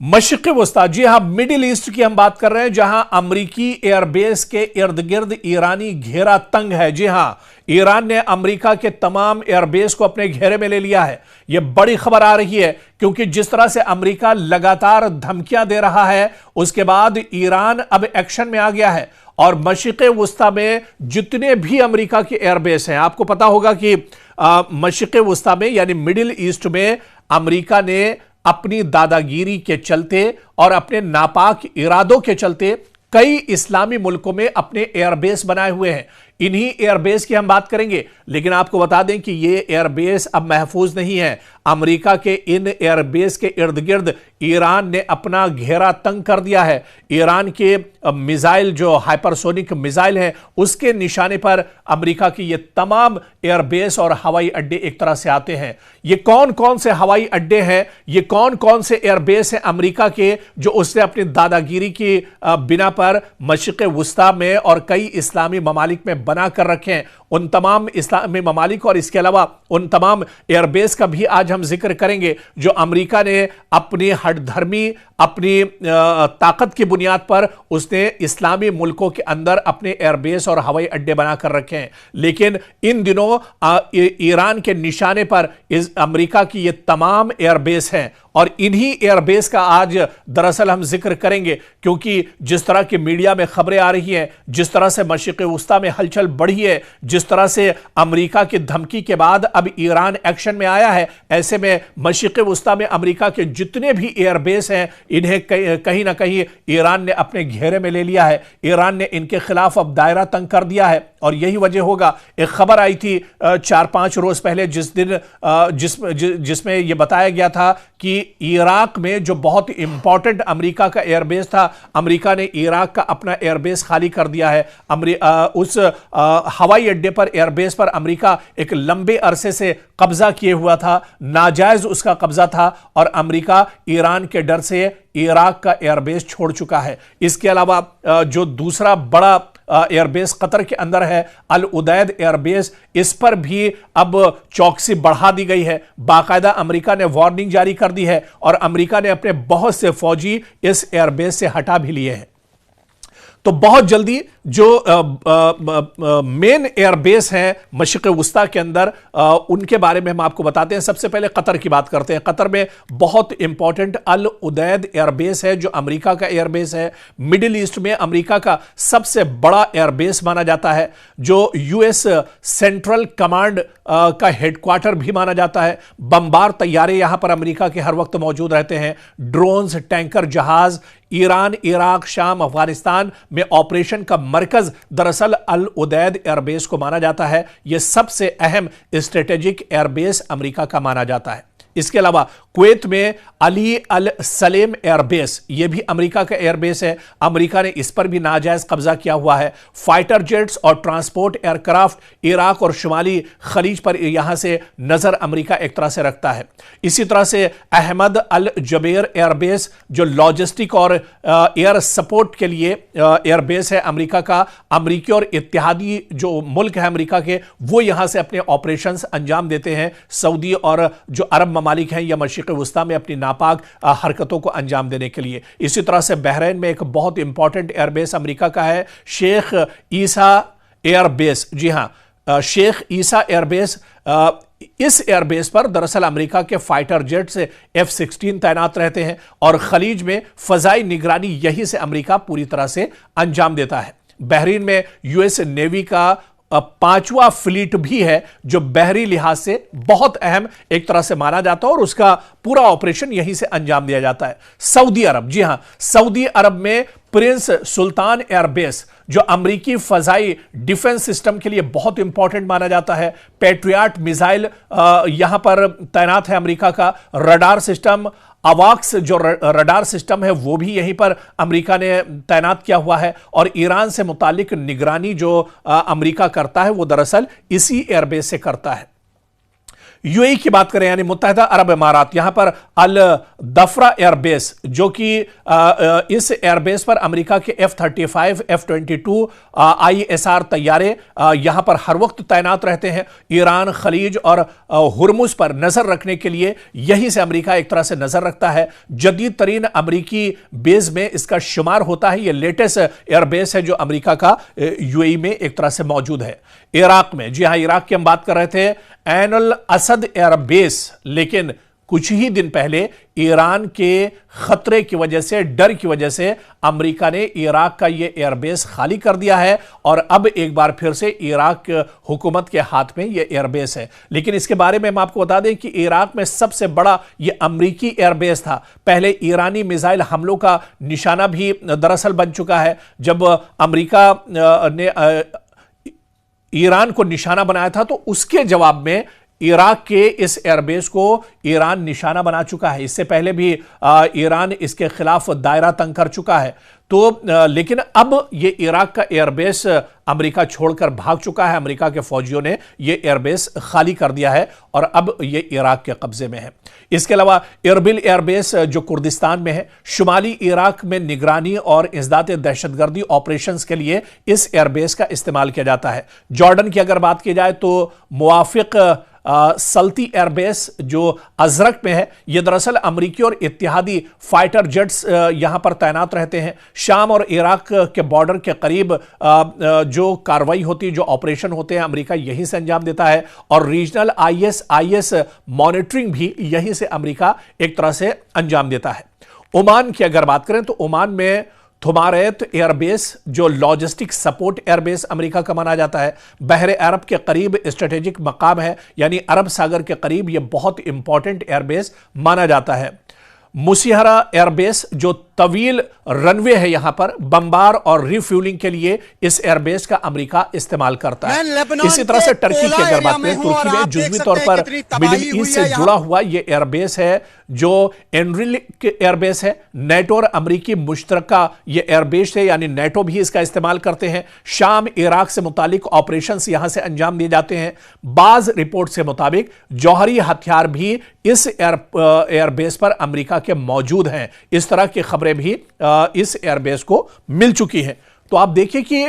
मशरिक़ वस्ता, जी हां, middle east की हम बात कर रहे हैं, जहां अमरीकी एयरबेस के इर्द गिर्द ईरानी घेरा तंग है। जी हां, ईरान ने अमेरिका के तमाम एयरबेस को अपने घेरे में ले लिया है। यह बड़ी खबर आ रही है क्योंकि जिस तरह से अमेरिका लगातार धमकियां दे रहा है, उसके बाद ईरान अब एक्शन में आ गया है और मशरिक़ वस्ता में जितने भी अमेरिका के एयरबेस हैं, आपको पता होगा कि मशरिक़ वस्ता में यानी मिडिल ईस्ट में अमेरिका ने अपनी दादागिरी के चलते और अपने नापाक इरादों के चलते कई इस्लामी मुल्कों में अपने एयरबेस बनाए हुए हैं। इन्हीं एयरबेस की हम बात करेंगे, लेकिन आपको बता दें कि ये एयरबेस अब महफूज नहीं है। अमेरिका के इन एयरबेस के इर्द गिर्द ईरान ने अपना घेरा तंग कर दिया है। ईरान के मिसाइल, जो हाइपरसोनिक मिसाइल है, उसके निशाने पर अमेरिका के ये तमाम एयरबेस और हवाई अड्डे एक तरह से आते हैं। ये कौन कौन से हवाई अड्डे हैं, ये कौन कौन से एयरबेस हैं अमेरिका के, जो उसने अपनी दादागिरी की बिना पर मशरिक़ वस्ता में और कई इस्लामी ममालिक में बना कर रखे हैं। उन तमाम इस्लामी ममालिक और इसके अलावा उन तमाम एयरबेस का भी आज हम जिक्र करेंगे जो अमेरिका ने अपनी हठधर्मी, अपनी ताकत की बुनियाद पर उसने इस्लामी मुल्कों के अंदर अपने एयरबेस और हवाई अड्डे बनाकर रखे हैं। लेकिन इन दिनों ईरान के निशाने पर इस अमेरिका की ये तमाम एयरबेस हैं और इन्हीं एयरबेस का आज दरअसल हम जिक्र करेंगे, क्योंकि जिस तरह की मीडिया में खबरें आ रही हैं, जिस तरह से मशरिक़ वस्ता में हलचल बढ़ी है, जिस तरह से अमेरिका की धमकी के बाद अब ईरान एक्शन में आया है, ऐसे में मशरिक़ वस्ता में अमेरिका के जितने भी एयरबेस हैं, इन्हें कहीं ना कहीं ईरान ने अपने घेरे में ले लिया है। ईरान ने इनके खिलाफ अब दायरा तंग कर दिया है और यही वजह होगा। एक खबर आई थी 4-5 रोज पहले जिसमें यह बताया गया था कि इराक में जो बहुत इंपॉर्टेंट अमेरिका का एयरबेस था, अमेरिका ने इराक का अपना एयरबेस खाली कर दिया है। उस हवाई अड्डे पर, एयरबेस पर अमेरिका एक लंबे अरसे से कब्जा किए हुआ था, नाजायज उसका कब्जा था और अमेरिका ईरान के डर से इराक का एयरबेस छोड़ चुका है। इसके अलावा जो दूसरा बड़ा एयरबेस कतर के अंदर है, अल उदैद एयरबेस, इस पर भी अब चौकसी बढ़ा दी गई है। बाकायदा अमेरिका ने वार्निंग जारी कर दी है और अमेरिका ने अपने बहुत से फौजी इस एयरबेस से हटा भी लिए हैं। तो बहुत जल्दी जो मेन एयरबेस हैं मशरिक़ वस्ता के अंदर, उनके बारे में हम आपको बताते हैं। सबसे पहले कतर की बात करते हैं। कतर में बहुत इंपॉर्टेंट अल उदैद एयरबेस है जो अमेरिका का एयरबेस है। मिडिल ईस्ट में अमेरिका का सबसे बड़ा एयरबेस माना जाता है, जो यूएस सेंट्रल कमांड का हेडक्वार्टर भी माना जाता है। बमबार तैयारे यहां पर अमेरिका के हर वक्त मौजूद रहते हैं। ड्रोन्स, टैंकर, जहाज, ईरान, इराक, शाम, अफगानिस्तान में ऑपरेशन का मरकज दरअसल अल उदैद एयरबेस को माना जाता है। यह सबसे अहम स्ट्रेटेजिक एयरबेस अमेरिका का माना जाता है। इसके अलावा कुवैत में अली अल सलेम एयरबेस, यह भी अमेरिका का एयरबेस है। अमेरिका ने इस पर भी नाजायज कब्जा किया हुआ है। फाइटर जेट्स और ट्रांसपोर्ट एयरक्राफ्ट इराक और शुमाली खलीज पर यहां से नजर अमेरिका एक तरह से रखता है। इसी तरह से अहमद अल जबेर एयरबेस, जो लॉजिस्टिक और एयर सपोर्ट के लिए एयरबेस है अमेरिका का। अमेरिकी और इत्तेहादी जो मुल्क है अमेरिका के, वो यहां से अपने ऑपरेशंस अंजाम देते हैं। सऊदी और जो अरब ममालिक हैं या मशरिक़ वस्ता में अपनी नापाक हरकतों को अंजाम देने के लिए। इसी तरह से बहरीन में एक बहुत इंपॉर्टेंट एयरबेस अमेरिका का है, शेख ईसा एयरबेस। जी हां, शेख ईसा एयरबेस। इस एयरबेस पर दरअसल अमेरिका के फाइटर जेट्स F-16 तैनात रहते हैं और खलीज में फजाई निगरानी यहीं से अमेरिका पूरी तरह से अंजाम देता है। बहरीन में यूएस नेवी का 5वां फ्लीट भी है, जो बहरी लिहाज से बहुत अहम एक तरह से माना जाता है और उसका पूरा ऑपरेशन यहीं से अंजाम दिया जाता है। सऊदी अरब, जी हां, सऊदी अरब में प्रिंस सुल्तान एयरबेस, जो अमेरिकी फजाई डिफेंस सिस्टम के लिए बहुत इंपॉर्टेंट माना जाता है। पैट्रियट मिसाइल यहां पर तैनात है अमेरिका का। रडार सिस्टम, अवाक्स जो रडार सिस्टम है, वो भी यहीं पर अमेरिका ने तैनात किया हुआ है और ईरान से मुतालिक निगरानी जो अमेरिका करता है, वो दरअसल इसी एयरबेस से करता है। यूएई की बात करें यानी मुत्तहिदा अरब इमारात, यहां पर अल दफरा एयरबेस, जो कि इस एयरबेस पर अमेरिका के F-35 F-22 ISR तैयारे यहां पर हर वक्त तैनात रहते हैं। ईरान, खलीज और हुर्मुज पर नजर रखने के लिए यहीं से अमेरिका एक तरह से नजर रखता है। जदीद तरीन अमेरिकी बेस में इसका शुमार होता है। यह लेटेस्ट एयरबेस है जो अमेरिका का यूएई में एक तरह से मौजूद है। इराक में, जी हां, इराक की हम बात कर रहे थे, ऐन अल असद एयरबेस, लेकिन कुछ ही दिन पहले ईरान के खतरे की वजह से, डर की वजह से अमेरिका ने इराक का यह एयरबेस खाली कर दिया है और अब एक बार फिर से इराक हुकूमत के हाथ में यह एयरबेस है। लेकिन इसके बारे में हम आपको बता दें कि इराक में सबसे बड़ा यह अमेरिकी एयरबेस था। पहले ईरानी मिसाइल हमलों का निशाना भी दरअसल बन चुका है। जब अमेरिका ने ईरान को निशाना बनाया था तो उसके जवाब में इराक के इस एयरबेस को ईरान निशाना बना चुका है। इससे पहले भी ईरान इसके खिलाफ दायरा तंग कर चुका है। तो लेकिन अब ये इराक का एयरबेस अमेरिका छोड़कर भाग चुका है। अमेरिका के फौजियों ने ये एयरबेस खाली कर दिया है और अब ये इराक के कब्जे में है। इसके अलावा इरबिल एयरबेस जो कुर्दिस्तान में है, शुमाली इराक में निगरानी और इंसदाद दहशतगर्दी ऑपरेशंस के लिए इस एयरबेस का इस्तेमाल किया जाता है। जॉर्डन की अगर बात की जाए तो मुवाफिक सल्ती एयरबेस जो अजरक में है, यह दरअसल अमेरिकी और इत्तेहादी फाइटर जेट्स यहां पर तैनात रहते हैं। शाम और इराक के बॉर्डर के करीब जो कार्रवाई होती है, जो ऑपरेशन होते हैं, अमेरिका यहीं से अंजाम देता है और रीजनल IS मॉनिटरिंग भी यहीं से अमेरिका एक तरह से अंजाम देता है। ओमान की अगर बात करें तो ओमान में थुमारैत एयरबेस जो लॉजिस्टिक सपोर्ट एयरबेस अमेरिका का माना जाता है, बहरे अरब के करीब स्ट्रेटेजिक मकाम है, यानी अरब सागर के करीब यह बहुत इंपॉर्टेंट एयरबेस माना जाता है। मुसिहरा एयरबेस जो तवील रनवे है, यहां पर बमबार और रिफ्यूलिंग के लिए इस एयरबेस का अमेरिका इस्तेमाल करता है। इसी तरह से टर्की की अगर बात करें, तुर्की में जुज़वी तौर पर मिडिल ईस्ट से जुड़ा हुआ यह एयरबेस है जो एनरिक एयरबेस है। नेटो और अमेरिकी मुश्तरका यह एयरबेस है, यानी नेटो भी इसका इस्तेमाल करते हैं। शाम इराक से मुतालिक ऑपरेशंस यहां से अंजाम दिए जाते हैं। बाज रिपोर्ट से मुताबिक जौहरी हथियार भी इस एयरबेस पर अमेरिका के मौजूद हैं। इस तरह की खबरें भी इस एयरबेस को मिल चुकी हैं। तो आप देखिए कि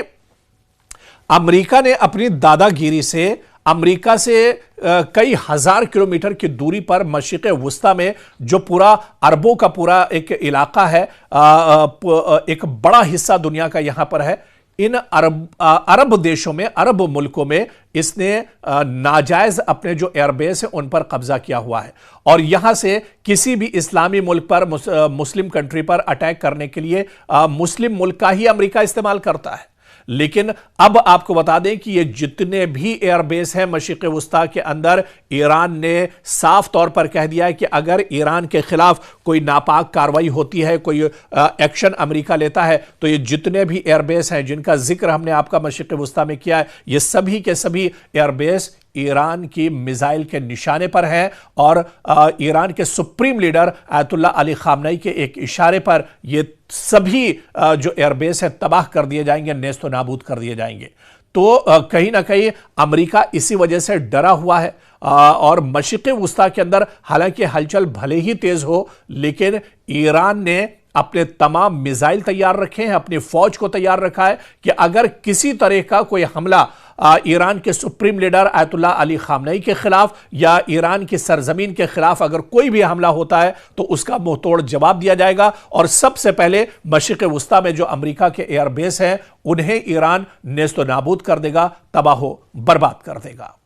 अमेरिका ने अपनी दादागिरी से अमेरिका से कई हजार किलोमीटर की दूरी पर मशरिक़ वुस्ता में जो पूरा अरबों का पूरा एक इलाका है, एक बड़ा हिस्सा दुनिया का यहां पर है, इन अरब देशों में, अरब मुल्कों में इसने नाजायज अपने जो एयरबेस है उन पर कब्जा किया हुआ है और यहां से किसी भी इस्लामी मुल्क पर, मुस्लिम कंट्री पर अटैक करने के लिए मुस्लिम मुल्क का ही अमेरिका इस्तेमाल करता है। लेकिन अब आपको बता दें कि ये जितने भी एयरबेस हैं मशरिक़ वुस्ता के अंदर, ईरान ने साफ तौर पर कह दिया है कि अगर ईरान के खिलाफ कोई नापाक कार्रवाई होती है, कोई एक्शन अमेरिका लेता है, तो ये जितने भी एयरबेस हैं जिनका जिक्र हमने आपका मशरिक़ वुस्ता में किया है, ये सभी के सभी एयरबेस ईरान की मिसाइल के निशाने पर है और ईरान के सुप्रीम लीडर आयतुल्ला अली खामनई के एक इशारे पर ये सभी जो एयरबेस है तबाह कर दिए जाएंगे, नेस्तो नाबूद कर दिए जाएंगे। तो कहीं ना कहीं अमेरिका इसी वजह से डरा हुआ है और मशरिक़ वुस्ता के अंदर हालांकि हलचल भले ही तेज हो, लेकिन ईरान ने अपने तमाम मिसाइल तैयार रखे हैं, अपनी फौज को तैयार रखा है कि अगर किसी तरह का कोई हमला ईरान के सुप्रीम लीडर आयतुल्ला अली खामनई के खिलाफ या ईरान की सरजमीन के खिलाफ अगर कोई भी हमला होता है तो उसका मुंहतोड़ जवाब दिया जाएगा और सबसे पहले मशरिक़ वुस्ता में जो अमेरिका के एयरबेस हैं उन्हें ईरान नेस्तो नाबूद कर देगा, तबाह बर्बाद कर देगा।